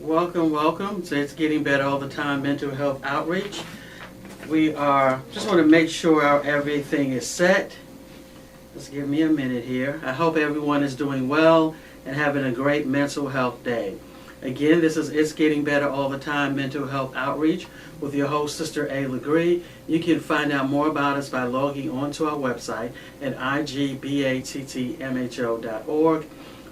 Welcome, welcome. So it's Getting Better All the Time Mental Health Outreach. We are just want to make sure everything is set. Just give me a minute here. I hope everyone is doing well and having a great mental health day. Again, this is It's Getting Better All the Time Mental Health Outreach with your host, Sister A. Legree. You can find out more about us by logging onto our website at igbattmho.org.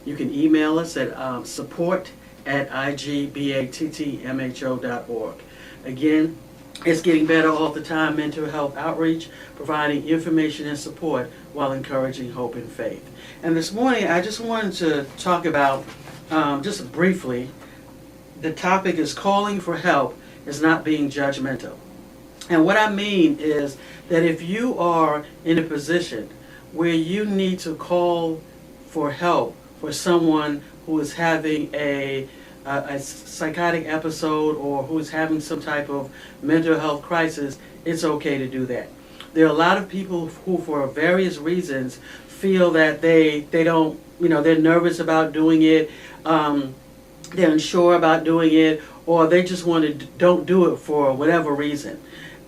You can email us at support@igbattmho.org. Again, it's Getting Better All the Time Mental Health Outreach, providing information and support while encouraging hope and faith. And this morning, I just wanted to talk about, just briefly, the topic is calling for help is not being judgmental. And what I mean is that if you are in a position where you need to call for help for someone who is having a psychotic episode or who is having some type of mental health crisis, it's okay to do that. There are a lot of people who, for various reasons, feel that they don't, they're nervous about doing it, they're unsure about doing it, or they just don't do it for whatever reason.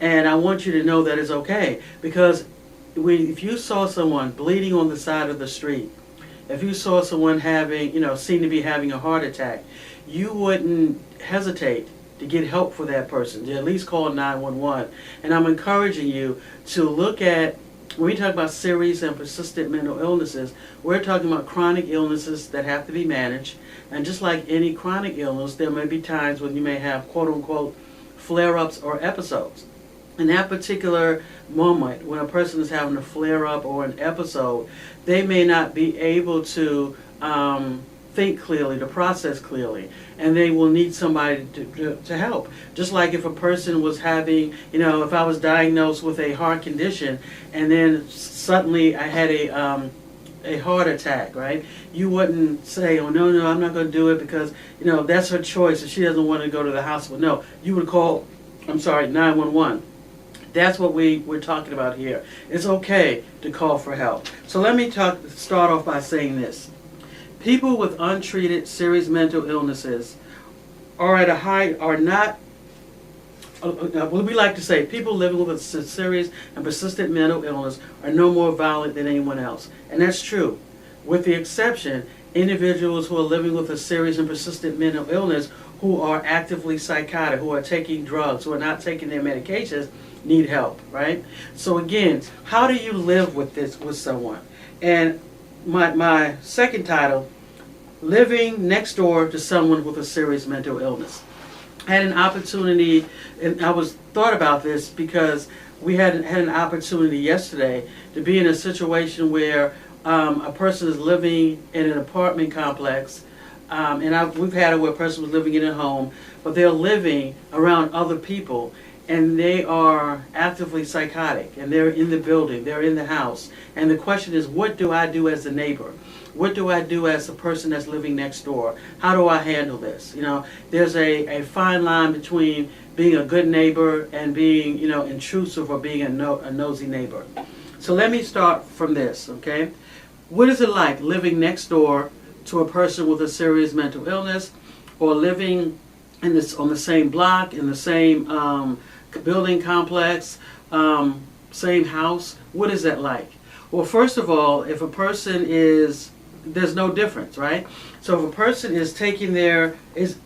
And I want you to know that it's okay, because if you saw someone bleeding on the side of the street, if you saw someone seem to be having a heart attack, you wouldn't hesitate to get help for that person, to at least call 911. And I'm encouraging you to look at, when we talk about serious and persistent mental illnesses, we're talking about chronic illnesses that have to be managed. And just like any chronic illness, there may be times when you may have quote-unquote flare-ups or episodes. In that particular moment, when a person is having a flare-up or an episode, they may not be able to think clearly, to process clearly, and they will need somebody to help. Just like if a person was having, if I was diagnosed with a heart condition and then suddenly I had a heart attack, right? You wouldn't say, oh, no, I'm not going to do it because, that's her choice and she doesn't want to go to the hospital. No, you would call, 911. That's what we're talking about here. It's okay to call for help. So let me start off by saying this. People with untreated serious mental illnesses we like to say people living with a serious and persistent mental illness are no more violent than anyone else. And that's true. With the exception, individuals who are living with a serious and persistent mental illness who are actively psychotic, who are taking drugs, who are not taking their medications, need help, right? So again, how do you live with someone? And my second title, living next door to someone with a serious mental illness. I had an opportunity, and I thought about this because we had an opportunity yesterday to be in a situation where a person is living in an apartment complex, and we've had it where a person was living in a home, but they're living around other people, and they are actively psychotic, and they're in the building, they're in the house. And the question is, what do I do as a neighbor? What do I do as a person that's living next door? How do I handle this? There's a fine line between being a good neighbor and being, intrusive or being a nosy neighbor. So let me start from this, okay? What is it like living next door to a person with a serious mental illness, or living on the same block, in the same building complex, same house? What is that like? Well, first of all, if a person there's no difference, right? So if a person is taking their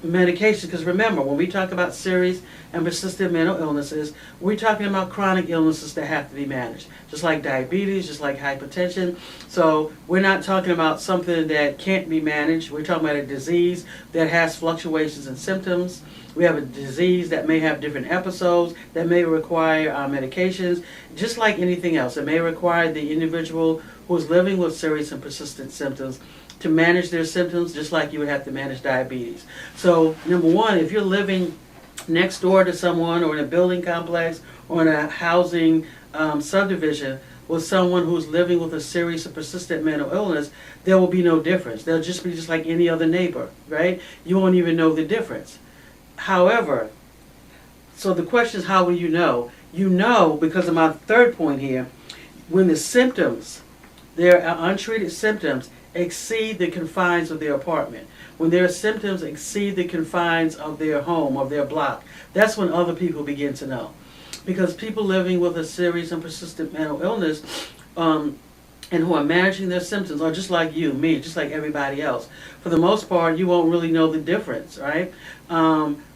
medication, because remember, when we talk about serious and persistent mental illnesses, we're talking about chronic illnesses that have to be managed, just like diabetes, just like hypertension. So we're not talking about something that can't be managed. We're talking about a disease that has fluctuations in symptoms. We have a disease that may have different episodes, that may require medications, just like anything else. It may require the individual who's living with serious and persistent symptoms to manage their symptoms, just like you would have to manage diabetes. So, number one, if you're living next door to someone, or in a building complex, or in a housing subdivision with someone who's living with a serious and persistent mental illness, there will be no difference. They'll just be just like any other neighbor, right? You won't even know the difference. However, so the question is, how will you know? You know because of my third point here, when the symptoms, there are untreated symptoms, exceed the confines of their apartment, when their symptoms exceed the confines of their home, of their block, that's when other people begin to know. Because people living with a serious and persistent mental illness, and who are managing their symptoms are just like you, me, just like everybody else. For the most part, you won't really know the difference, right?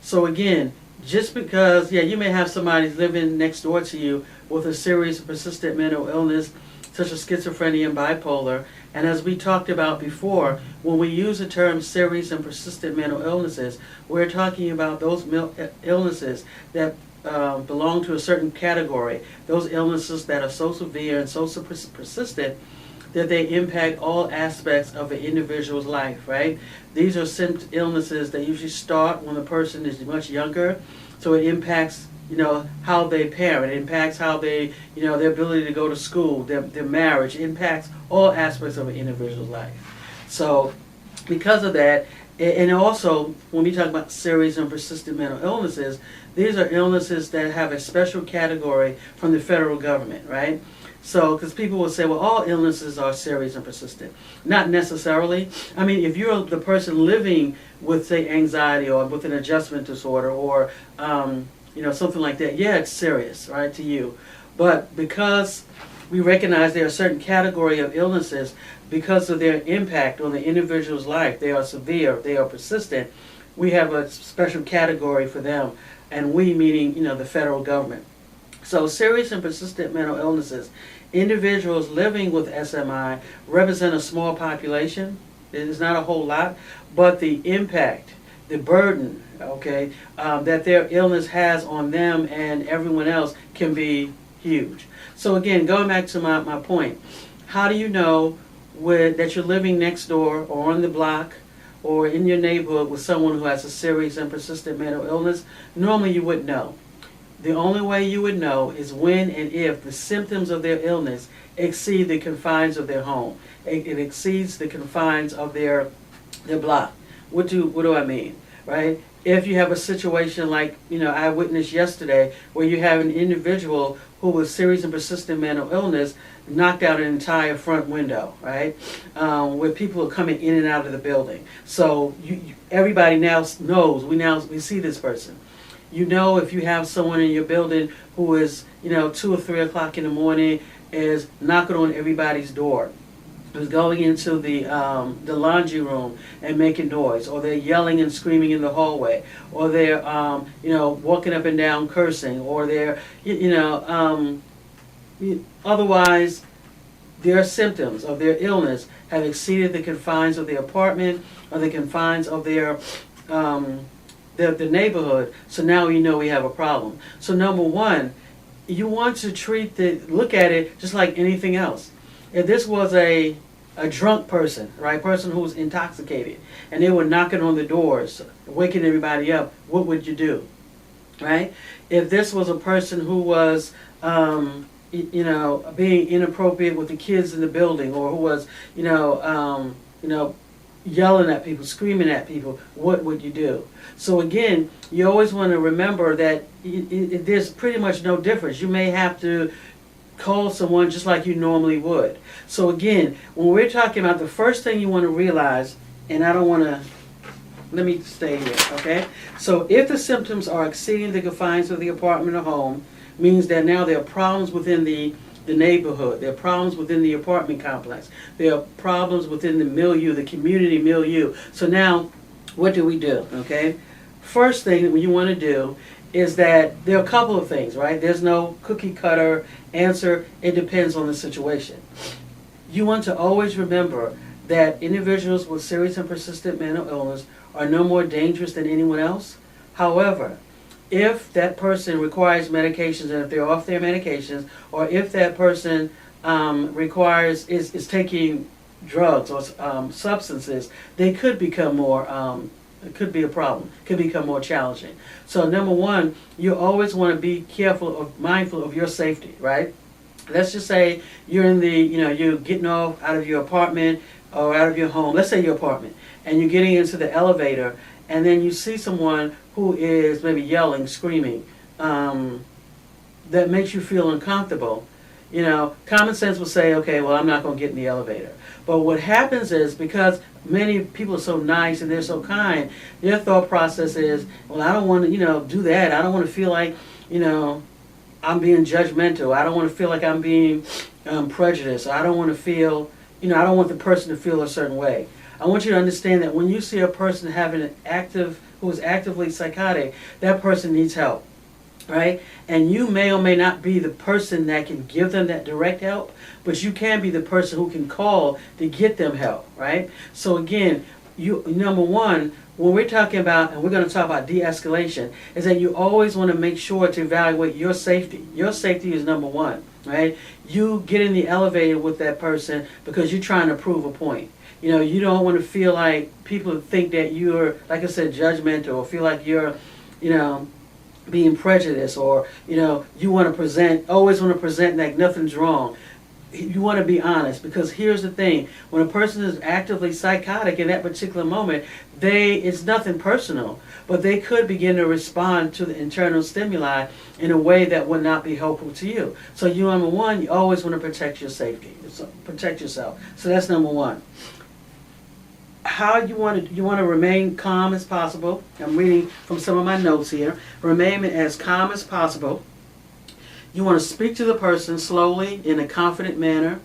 So again, just because, yeah, you may have somebody living next door to you with a serious and persistent mental illness, such as schizophrenia and bipolar, and as we talked about before, when we use the term serious and persistent mental illnesses, we're talking about those illnesses that belong to a certain category, those illnesses that are so severe and so persistent that they impact all aspects of an individual's life, right? These are illnesses that usually start when the person is much younger, so it impacts, how they parent, it impacts how they, their ability to go to school, their marriage, it impacts all aspects of an individual's life. So because of that, and also when we talk about serious and persistent mental illnesses, these are illnesses that have a special category from the federal government, right? So, because people will say, well, all illnesses are serious and persistent. Not necessarily. I mean, if you're the person living with, say, anxiety or with an adjustment disorder or, something like that, yeah, it's serious, right, to you. But because we recognize there are a certain category of illnesses, because of their impact on the individual's life, they are severe, they are persistent, we have a special category for them. And we meaning, the federal government. So serious and persistent mental illnesses, individuals living with SMI represent a small population. It is not a whole lot, but the impact, the burden, that their illness has on them and everyone else can be huge. So again, going back to my point, how do you know that you're living next door or on the block or in your neighborhood with someone who has a serious and persistent mental illness? Normally you wouldn't know. The only way you would know is when and if the symptoms of their illness exceed the confines of their home. It exceeds the confines of their block. What do I mean, right? If you have a situation like, I witnessed yesterday where you have an individual who with serious and persistent mental illness knocked out an entire front window, right? Where people are coming in and out of the building. So everybody now knows, we see this person. If you have someone in your building who is, 2 or 3 o'clock in the morning, is knocking on everybody's door, who's going into the laundry room and making noise, or they're yelling and screaming in the hallway, or they're, walking up and down cursing, or they're, otherwise their symptoms of their illness have exceeded the confines of the apartment or the confines of their the neighborhood. So now we have a problem. So number one, you want to look at it just like anything else. If this was a drunk person, right, person who was intoxicated, and they were knocking on the doors, waking everybody up, what would you do, right? If this was a person who was being inappropriate with the kids in the building, or who was, yelling at people, screaming at people, what would you do? So again, you always want to remember that there's pretty much no difference. You may have to call someone just like you normally would. So again, when we're talking about the first thing you want to realize, and let me stay here, okay? So if the symptoms are exceeding the confines of the apartment or home, means that now there are problems within the neighborhood, there are problems within the apartment complex, there are problems within the milieu, the community milieu. So now, what do we do, okay? First thing that you want to do is that there are a couple of things, right? There's no cookie cutter answer. It depends on the situation. You want to always remember that individuals with serious and persistent mental illness are no more dangerous than anyone else. However, if that person requires medications, and if they're off their medications, or if that person is taking drugs or substances, they could become more, it could be a problem, could become more challenging. So number one, you always want to be mindful of your safety, right? Let's just say you're in you're getting off out of your apartment or out of your home, let's say your apartment, and you're getting into the elevator, and then you see someone who is maybe yelling, screaming, that makes you feel uncomfortable. Common sense will say, okay, well, I'm not going to get in the elevator. But what happens is, because many people are so nice and they're so kind, their thought process is, well, I don't want to, do that. I don't want to feel like, I'm being judgmental. I don't want to feel like I'm being prejudiced. I don't want to feel, I don't want the person to feel a certain way. I want you to understand that when you see a person who is actively psychotic, that person needs help, right? And you may or may not be the person that can give them that direct help, but you can be the person who can call to get them help, right? So again, number one, when we're talking about, and we're going to talk about de-escalation, is that you always want to make sure to evaluate your safety. Your safety is number one, right? You get in the elevator with that person because you're trying to prove a point. You don't want to feel like people think that you're, like I said, judgmental, or feel like you're, being prejudiced, or, you want to always want to present like nothing's wrong. You want to be honest, because here's the thing: when a person is actively psychotic in that particular moment, it's nothing personal, but they could begin to respond to the internal stimuli in a way that would not be helpful to you. So number one, you always want to protect your safety, protect yourself. So that's number one. How you want to remain calm as possible. I'm reading from some of my notes here. Remain as calm as possible. You want to speak to the person slowly in a confident manner.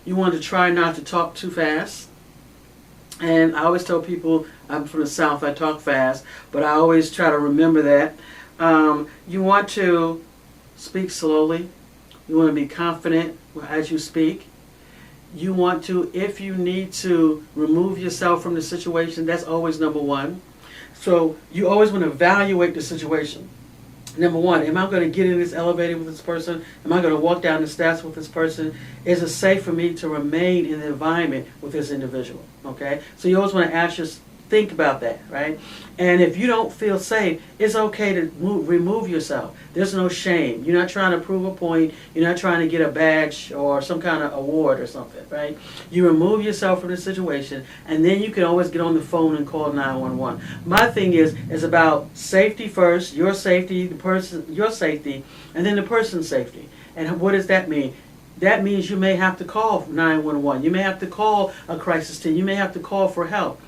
You want to try not to talk too fast. And I always tell people, I'm from the South, I talk fast, but I always try to remember that. You want to speak slowly. You want to be confident as you speak. You want to, if you need to remove yourself from the situation, that's always number one. So you always want to evaluate the situation. Number one, am I going to get in this elevator with this person? Am I going to walk down the steps with this person? Is it safe for me to remain in the environment with this individual? Okay? So you always want to think about that, right? And if you don't feel safe, it's okay to remove yourself. There's no shame. You're not trying to prove a point. You're not trying to get a badge or some kind of award or something, right? You remove yourself from the situation, and then you can always get on the phone and call 911. My thing is about safety first, your safety, your safety, and then the person's safety. And what does that mean? That means you may have to call 911. You may have to call a crisis team. You may have to call for help.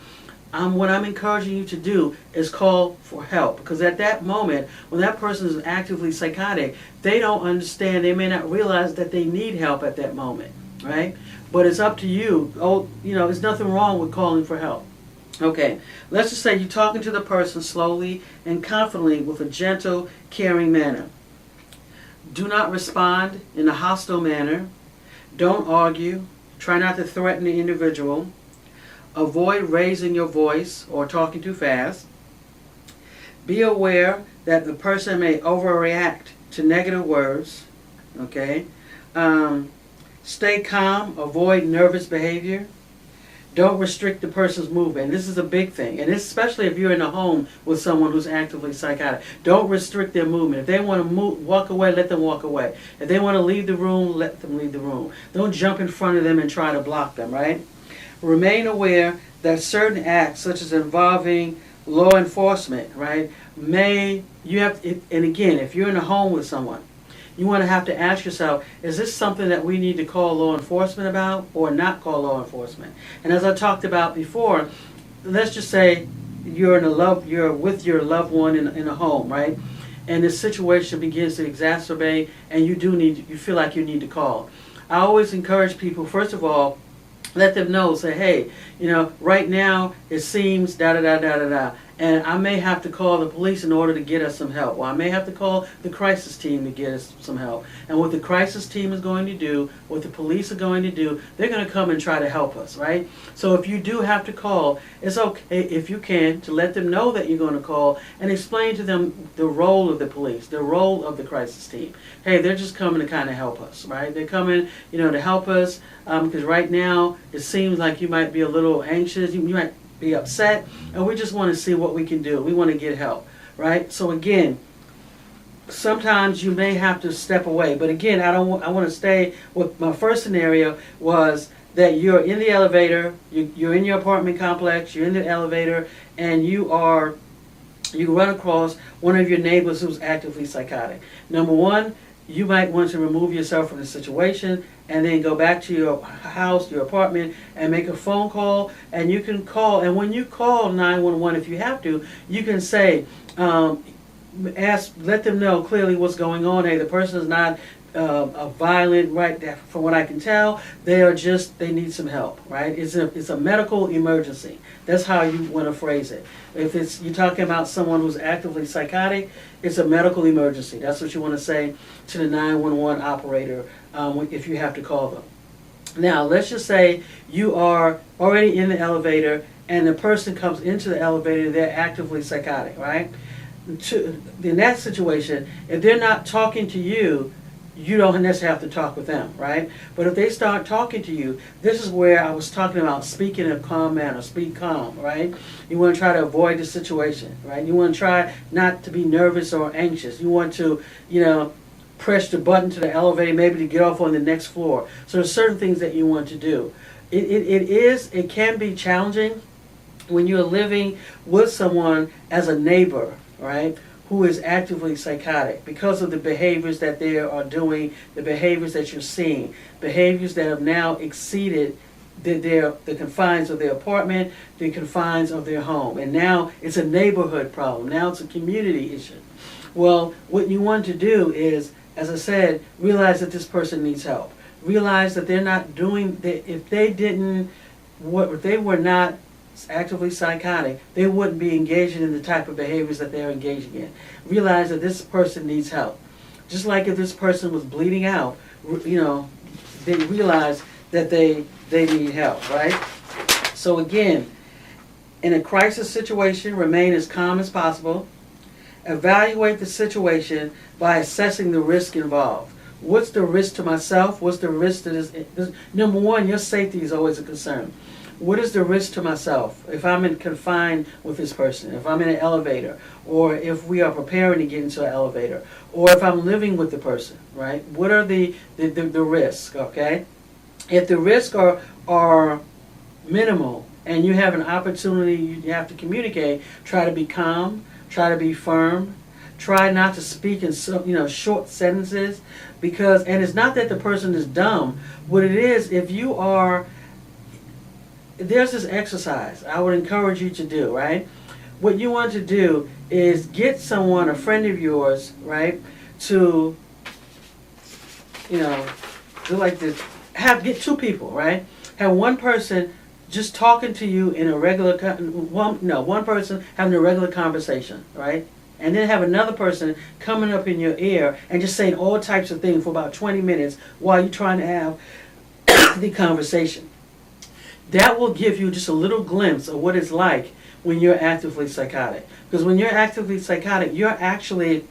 What I'm encouraging you to do is call for help, because at that moment, when that person is actively psychotic, they don't understand, they may not realize that they need help at that moment, right? But it's up to you. There's nothing wrong with calling for help. Okay, let's just say you're talking to the person slowly and confidently with a gentle, caring manner. Do not respond in a hostile manner. Don't argue. Try not to threaten the individual. Avoid raising your voice or talking too fast. Be aware that the person may overreact to negative words. Okay. Stay calm. Avoid nervous behavior. Don't restrict the person's movement. And this is a big thing. And especially if you're in a home with someone who's actively psychotic. Don't restrict their movement. If they want to walk away, let them walk away. If they want to leave the room, let them leave the room. Don't jump in front of them and try to block them, right? Remain aware that certain acts, such as involving law enforcement, right, and again, if you're in a home with someone, you want to have to ask yourself, is this something that we need to call law enforcement about or not call law enforcement? And as I talked about before, let's just say you're with your loved one in a home, right? And the situation begins to exacerbate, and you feel like you need to call. I always encourage people, first of all, let them know, say, hey, right now it seems da-da-da-da-da-da, and I may have to call the police in order to get us some help, or I may have to call the crisis team to get us some help. And what the crisis team is going to do, what the police are going to do, they're going to come and try to help us, right? So if you do have to call, it's okay, if you can, to let them know that you're going to call and explain to them the role of the police, the role of the crisis team. Hey, they're just coming to kind of help us, right? They're coming, to help us, because right now it seems like you might be a little anxious, you might be upset, and we just want to see what we can do. We want to get help, right? So again, sometimes you may have to step away, but again, I want to stay with my first scenario was that you're in the elevator, you're in your apartment complex, you're in the elevator, and you run across one of your neighbors who's actively psychotic. Number one, you might want to remove yourself from the situation and then go back to your house, your apartment, and make a phone call. And you can call, and when you call 911, if you have to, you can say, let them know clearly what's going on. Hey, the person is not violent, right? From what I can tell, they need some help, right? It's a medical emergency. That's how you want to phrase it. If you're talking about someone who's actively psychotic, it's a medical emergency. That's what you want to say to the 911 operator if you have to call them. Now, let's just say you are already in the elevator and the person comes into the elevator, they're actively psychotic, right? In that situation, if they're not talking to you, you don't necessarily have to talk with them, right? But if they start talking to you, this is where I was talking about speaking in a calm manner, speak calm, right? You want to try to avoid the situation, right? You want to try not to be nervous or anxious. You want to, press the button to the elevator, maybe to get off on the next floor. So there's certain things that you want to do. It can be challenging when you're living with someone as a neighbor, right, who is actively psychotic because of the behaviors that they are doing, the behaviors that you're seeing, behaviors that have now exceeded the confines of their apartment, the confines of their home. And now it's a neighborhood problem. Now it's a community issue. Well, what you want to do is, as I said, realize that this person needs help. Realize that they're not doing, if they were not actively psychotic, they wouldn't be engaging in the type of behaviors that they're engaging in. Realize that this person needs help. Just like if this person was bleeding out, they realize that they need help, right? So again, in a crisis situation, remain as calm as possible. Evaluate the situation by assessing the risk involved. What's the risk to myself? What's the risk to this? Number one, your safety is always a concern. What is the risk to myself if I'm confined with this person, if I'm in an elevator, or if we are preparing to get into an elevator, or if I'm living with the person, right? What are the risks, okay? If the risks are minimal and you have an opportunity, you have to communicate, try to be calm, try to be firm, try not to speak in short sentences, and it's not that the person is dumb. What it is, there's this exercise I would encourage you to do, right? What you want to do is get someone, a friend of yours, right, to, do like this. Get two people, right? Have one person just talking to you in a regular, one person having a regular conversation, right? And then have another person coming up in your ear and just saying all types of things for about 20 minutes while you're trying to have the conversation. That will give you just a little glimpse of what it's like when you're actively psychotic. Because when you're actively psychotic, you're actually,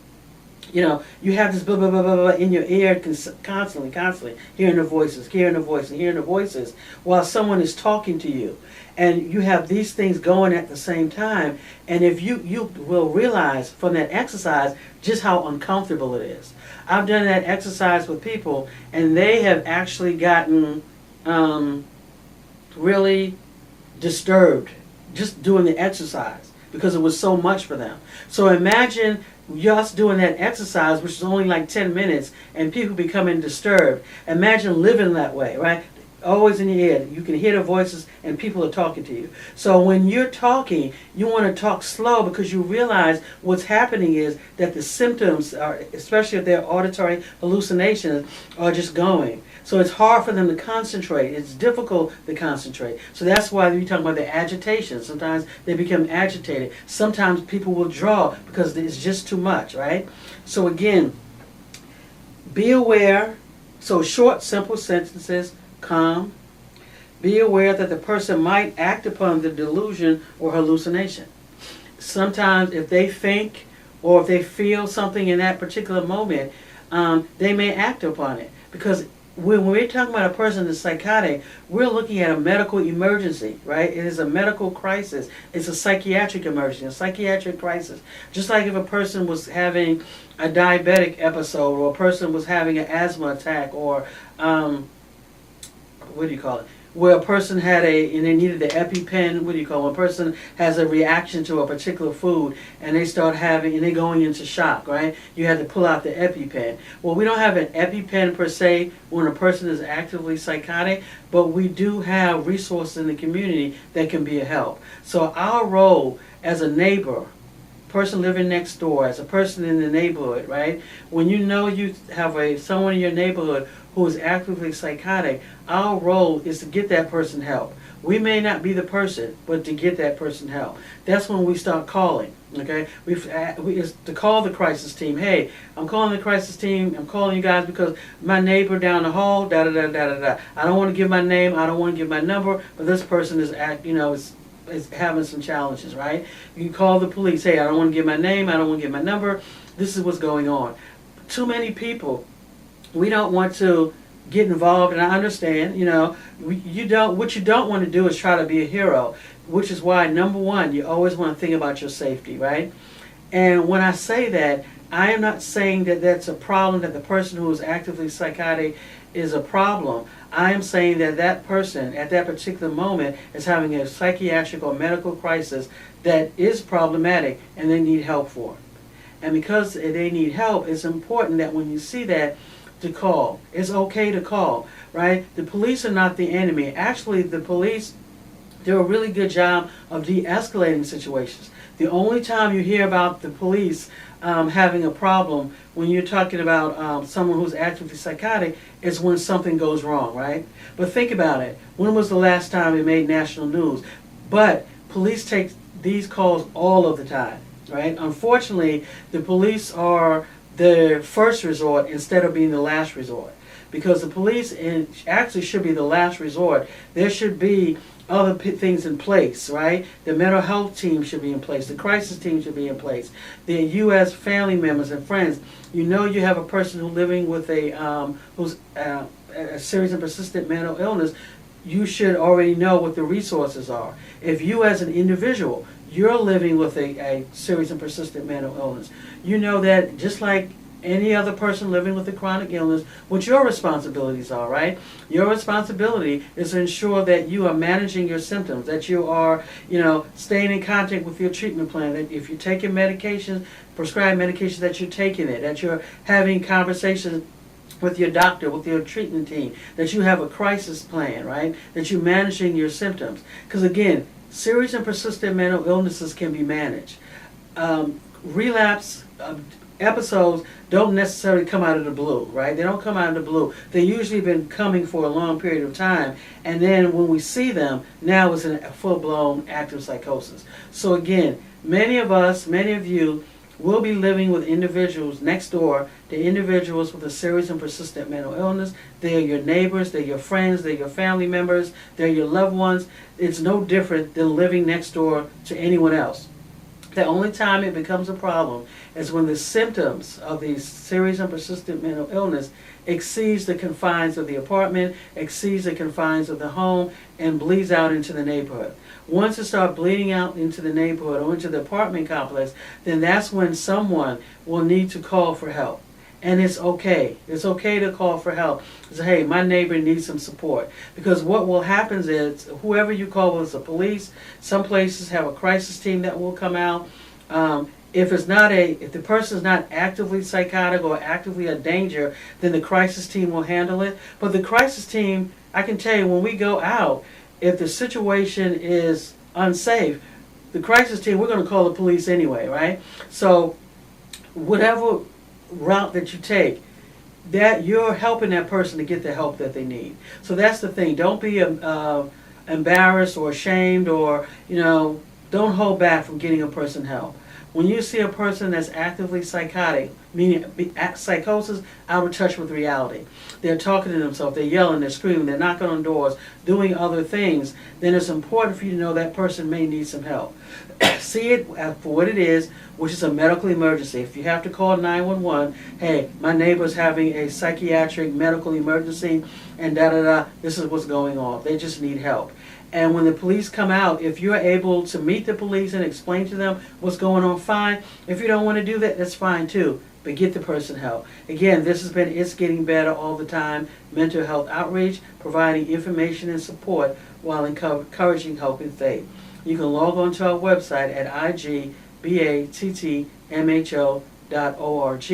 you have this blah, blah, blah, blah, blah in your ear constantly, hearing the voices, while someone is talking to you. And you have these things going at the same time. And if you will realize from that exercise just how uncomfortable it is. I've done that exercise with people, and they have actually gotten really disturbed just doing the exercise because it was so much for them. So imagine just doing that exercise, which is only like 10 minutes, and people becoming disturbed. Imagine living that way, right? Always in your head. You can hear the voices and people are talking to you. So when you're talking, you want to talk slow because you realize what's happening is that the symptoms, especially if they're auditory hallucinations, are just going. So it's hard for them to concentrate. It's difficult to concentrate. So that's why we talk about the agitation. Sometimes they become agitated. Sometimes people will draw because it's just too much, right? So again, be aware. So short, simple sentences, calm. Be aware that the person might act upon the delusion or hallucination. Sometimes if they think or if they feel something in that particular moment, they may act upon it. Because when we're talking about a person that's psychotic, we're looking at a medical emergency, right? It is a medical crisis. It's a psychiatric emergency, a psychiatric crisis. Just like if a person was having a diabetic episode, or a person was having an asthma attack, or where a person had and they needed the EpiPen, what do you call it? A person has a reaction to a particular food and they start having, and they're going into shock, right? You had to pull out the EpiPen. Well, we don't have an EpiPen per se when a person is actively psychotic, but we do have resources in the community that can be a help. So our role as a neighbor, person living next door, as a person in the neighborhood, right? When you know you have someone in your neighborhood who is actively psychotic, our role is to get that person help. We may not be the person, but to get that person help. That's when we start calling, okay? It's to call the crisis team. Hey, I'm calling the crisis team. I'm calling you guys because my neighbor down the hall, da-da-da-da-da-da. I don't want to give my name. I don't want to give my number, but this person is having some challenges, right? You can call the police. Hey, I don't want to give my name. I don't want to give my number. This is what's going on. Too many people, we don't want to get involved, and I understand, what you don't want to do is try to be a hero, which is why, number one, you always want to think about your safety, right? And when I say that, I am not saying that that's a problem, that the person who is actively psychotic is a problem. I am saying that that person at that particular moment is having a psychiatric or medical crisis that is problematic and they need help for. And because they need help, it's important that when you see that, to call. It's okay to call, right? The police are not the enemy. Actually, the police do a really good job of de-escalating situations. The only time you hear about the police having a problem when you're talking about someone who's actively psychotic is when something goes wrong, right? But think about it. When was the last time it made national news? But police take these calls all of the time, right? Unfortunately, the police are the first resort instead of being the last resort, because the police actually should be the last resort. There should be other things in place, right? The mental health team should be in place. The crisis team should be in place. The U.S. family members and friends. You have a person who's living with who's a serious and persistent mental illness. You should already know what the resources are. If you as an individual, you're living with a serious and persistent mental illness, you know that just like any other person living with a chronic illness, what your responsibilities are, right? Your responsibility is to ensure that you are managing your symptoms, that you are, staying in contact with your treatment plan, that if you're taking medications, prescribed medications, that you're taking it, that you're having conversations with your doctor, with your treatment team, that you have a crisis plan, right? That you're managing your symptoms. Because again, serious and persistent mental illnesses can be managed. Relapse episodes don't necessarily come out of the blue, right? They don't come out of the blue. They usually been coming for a long period of time, and then when we see them, now it's a full-blown active psychosis. So again, many of you will be living with individuals next door to individuals with a serious and persistent mental illness. They're your neighbors, they're your friends, they're your family members, they're your loved ones. It's no different than living next door to anyone else. The only time it becomes a problem is when the symptoms of the serious and persistent mental illness exceeds the confines of the apartment, exceeds the confines of the home, and bleeds out into the neighborhood. Once it starts bleeding out into the neighborhood or into the apartment complex, then that's when someone will need to call for help. And it's okay. It's okay to call for help. Say, hey, my neighbor needs some support. Because what will happen is, whoever you call, whether it's the police, some places have a crisis team that will come out. If the person is not actively psychotic or actively a danger, then the crisis team will handle it. But the crisis team, I can tell you, when we go out, if the situation is unsafe, the crisis team, we're going to call the police anyway, right? So whatever route that you take, that you're helping that person to get the help that they need. So that's the thing. Don't be embarrassed or ashamed, or don't hold back from getting a person help. When you see a person that's actively psychotic, meaning psychosis, out of touch with reality, they're talking to themselves, they're yelling, they're screaming, they're knocking on doors, doing other things, then it's important for you to know that person may need some help. See it for what it is, which is a medical emergency. If you have to call 911, hey, my neighbor's having a psychiatric medical emergency, and this is what's going on. They just need help. And when the police come out, if you're able to meet the police and explain to them what's going on, fine. If you don't want to do that, that's fine too. but get the person help. Again, this has been It's Getting Better All the Time Mental Health Outreach, providing information and support while encouraging hope and faith. You can log on to our website at igbattmho.org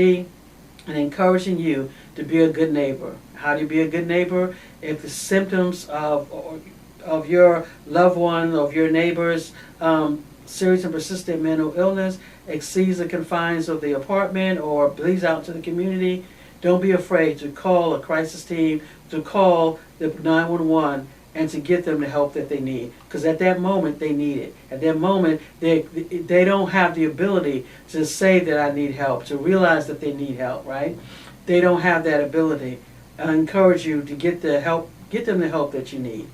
and encouraging you to be a good neighbor. How do you be a good neighbor? If the symptoms of your loved one, of your neighbor's serious and persistent mental illness exceeds the confines of the apartment or bleeds out to the community, don't be afraid to call a crisis team, to call the 911, and to get them the help that they need. Because at that moment, they need it. At that moment, they don't have the ability to say that I need help, to realize that they need help, right? They don't have that ability. I encourage you to get them the help that you need.